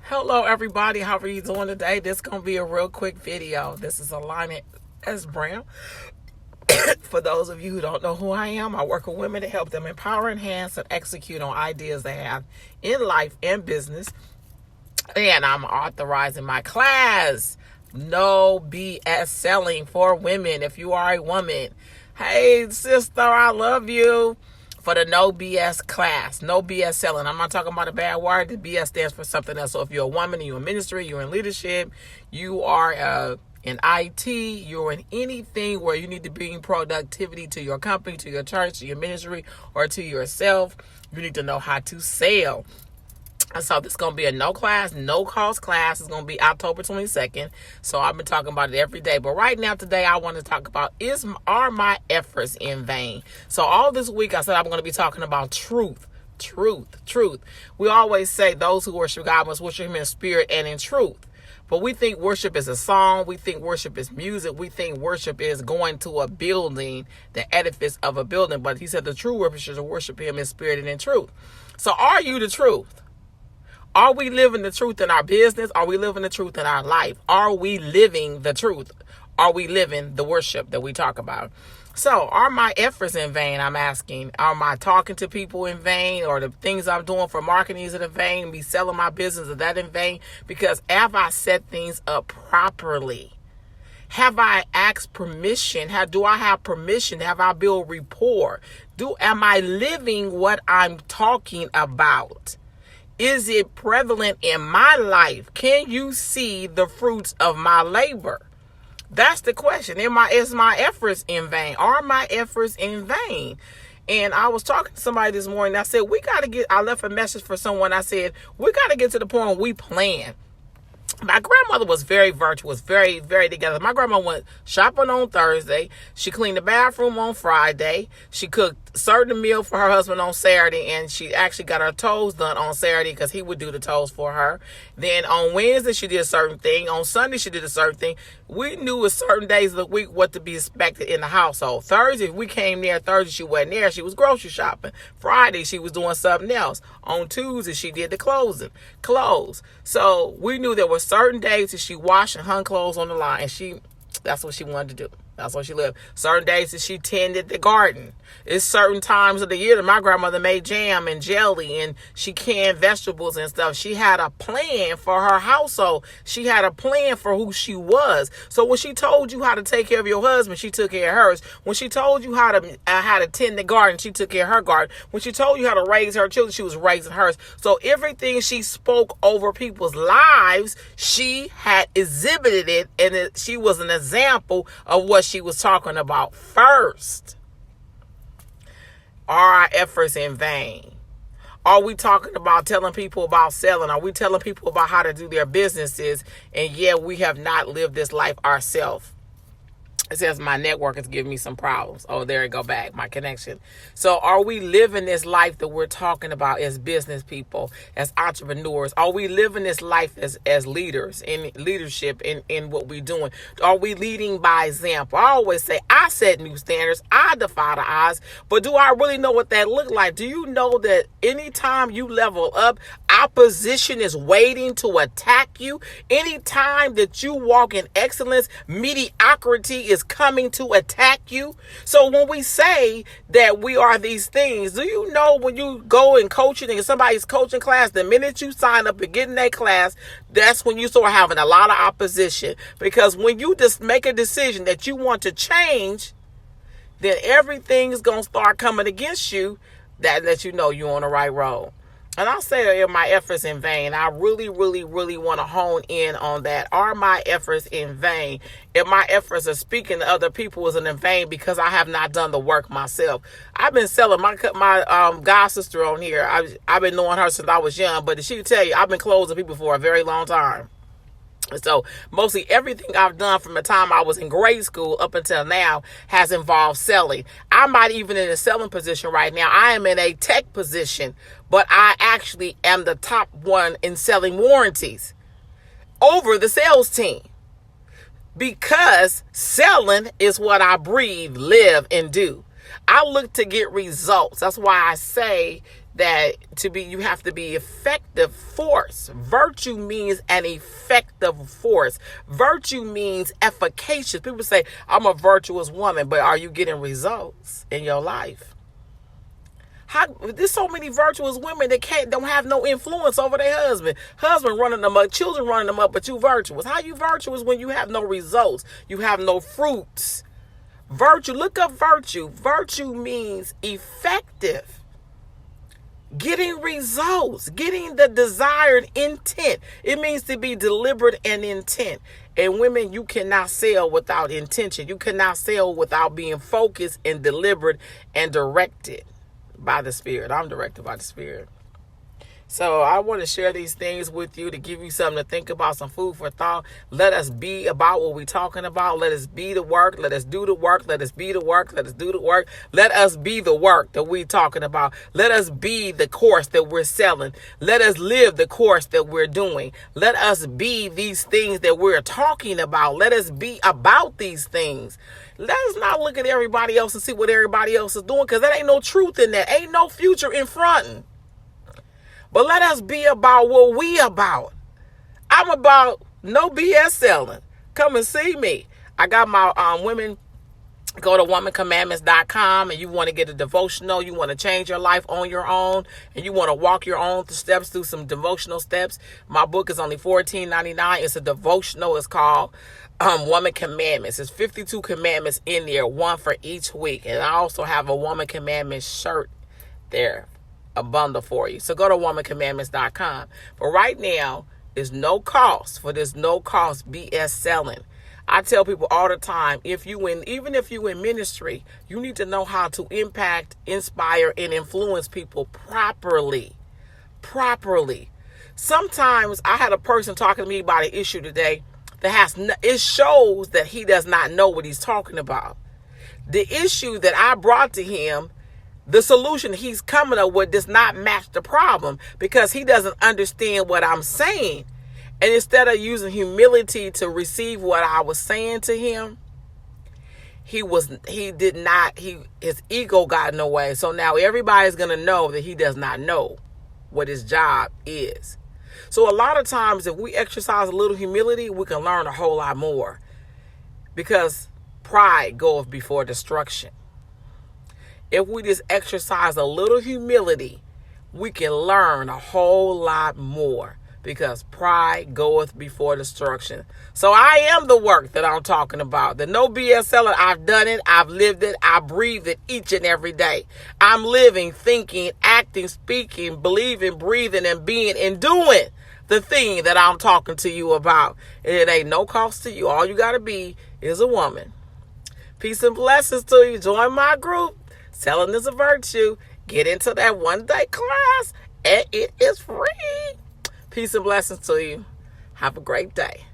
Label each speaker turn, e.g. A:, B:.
A: Hello everybody, how are you doing today? This is going to be a real quick video. This is Alina S. Brown. For those of you who don't know who I am, I work with women to help them empower, enhance, and execute on ideas they have in life and business. And I'm authorizing my class, No BS Selling for Women. If you are a woman, hey sister, I love you. For the No BS class, No BS Selling. I'm not talking about a bad word. The BS stands for something else. So if you're a woman, you're in ministry, you're in leadership, you are in IT, you're in anything where you need to bring productivity to your company, to your church, to your ministry, or to yourself, you need to know how to sell. And so this is going to be a no cost class. It's going to be October 22nd. So I've been talking about it every day. But right now, today, I want to talk about are my efforts in vain? So all this week, I said I'm going to be talking about truth. We always say those who worship God must worship him in spirit and in truth. But we think worship is a song. We think worship is music. We think worship is going to a building, the edifice of a building. But he said the true worshipers should worship him in spirit and in truth. So are you the truth? Are we living the truth in our business? Are we living the truth in our life? Are we living the truth? Are we living the worship that we talk about? So are my efforts in vain? I'm asking. Am I talking to people in vain? Or the things I'm doing for marketing, is it in vain? Me selling my business, is that in vain? Because have I set things up properly? Have I asked permission? Do I have permission? Have I built rapport? Am I living what I'm talking about? Is it prevalent in my life? Can you see the fruits of my labor? That's the question. Is my efforts in vain? Are my efforts in vain? And I was talking to somebody this morning. I said, I left a message for someone. I said, we got to get to the point where we plan. My grandmother was very virtuous, very, very together. My grandma went shopping on Thursday. She cleaned the bathroom on Friday. She cooked certain meal for her husband on Saturday, and she actually got her toes done on Saturday because he would do the toes for her. Then on Wednesday, she did a certain thing. On Sunday, she did a certain thing. We knew at certain days of the week what to be expected in the household. Thursday, if we came there, Thursday, she wasn't there. She was grocery shopping. Friday, she was doing something else. On Tuesday, she did the clothes. So we knew there were certain days that she washed and hung clothes on the line. And that's what she wanted to do. That's what she lived. Certain days that she tended the garden. It's certain times of the year that my grandmother made jam and jelly and she canned vegetables and stuff. She had a plan for her household. She had a plan for who she was. So when she told you how to take care of your husband, she took care of hers. When she told you how to tend the garden, she took care of her garden. When she told you how to raise her children, she was raising hers. So everything she spoke over people's lives, she had exhibited it, and she was an example of what she was talking about first. Are our efforts in vain? Are we talking about telling people about selling? Are we telling people about how to do their businesses? And yet we have not lived this life ourselves. It says my network is giving me some problems. Oh, there it go back, my connection. So are we living this life that we're talking about as business people, as entrepreneurs? Are we living this life as leaders, in leadership, in what we're doing? Are we leading by example? I always say, I set new standards. I defy the odds. But do I really know what that look like? Do you know that anytime you level up, opposition is waiting to attack you? Anytime that you walk in excellence, mediocrity is coming to attack you. So when we say that we are these things, do you know when you go and coaching in somebody's coaching class, the minute you sign up and get in that class, that's when you start having a lot of opposition. Because when you just make a decision that you want to change, then everything's going to start coming against you. That lets you know you're on the right road. And I'll say, are my efforts in vain? I really, really, really want to hone in on that. Are my efforts in vain? If my efforts of speaking to other people isn't in vain because I have not done the work myself. I've been selling my god sister on here. I've been knowing her since I was young, but she tell you, I've been closing people for a very long time. So mostly everything I've done from the time I was in grade school up until now has involved selling. I'm not even in a selling position right now. I am in a tech position, but I actually am the top one in selling warranties over the sales team. Because selling is what I breathe, live, and do. I look to get results. That's why I say that you have to be effective force. Virtue means an effective force. Virtue means efficacious. People say, I'm a virtuous woman, but are you getting results in your life? There's so many virtuous women that don't have no influence over their husband. Husband running them up, children running them up, but you virtuous. How you virtuous when you have no results? You have no fruits. Virtue, look up virtue. Virtue means effective. Getting results, getting the desired intent. It means to be deliberate and intent. And women, you cannot sell without intention. You cannot sell without being focused and deliberate and directed by the Spirit. I'm directed by the Spirit. So I want to share these things with you to give you something to think about, some food for thought. Let us be about what we're talking about. Let us be the work. Let us do the work. Let us be the work. Let us do the work. Let us be the work that we're talking about. Let us be the course that we're selling. Let us live the course that we're doing. Let us be these things that we're talking about. Let us be about these things. Let us not look at everybody else and see what everybody else is doing, because there ain't no truth in that. Ain't no future in front. But let us be about what we about. I'm about no BS selling. Come and see me. I got my women. Go to womancommandments.com and you want to get a devotional. You want to change your life on your own, and you want to walk your own steps through some devotional steps. My book is only $14.99. It's a devotional. It's called Woman Commandments. There's 52 commandments in there, one for each week. And I also have a Woman Commandments shirt there, a bundle for you. So go to womancommandments.com. But right now, there's no cost for this no cost BS selling. I tell people all the time, even if you in ministry, you need to know how to impact, inspire, and influence people properly. Sometimes I had a person talking to me about an issue today that it shows that he does not know what he's talking about. The issue that I brought to him, the solution he's coming up with does not match the problem, because he doesn't understand what I'm saying. And instead of using humility to receive what I was saying to him, his ego got in the way. So now everybody's going to know that he does not know what his job is. So a lot of times, if we exercise a little humility, we can learn a whole lot more, because pride goeth before destruction. If we just exercise a little humility, we can learn a whole lot more, because pride goeth before destruction. So I am the work that I'm talking about. The no BS seller, I've done it, I've lived it, I breathe it each and every day. I'm living, thinking, acting, speaking, believing, breathing, and being and doing the thing that I'm talking to you about. And it ain't no cost to you. All you got to be is a woman. Peace and blessings to you. Join my group. Selling is a virtue. Get into that one-day class, and it is free. Peace and blessings to you. Have a great day.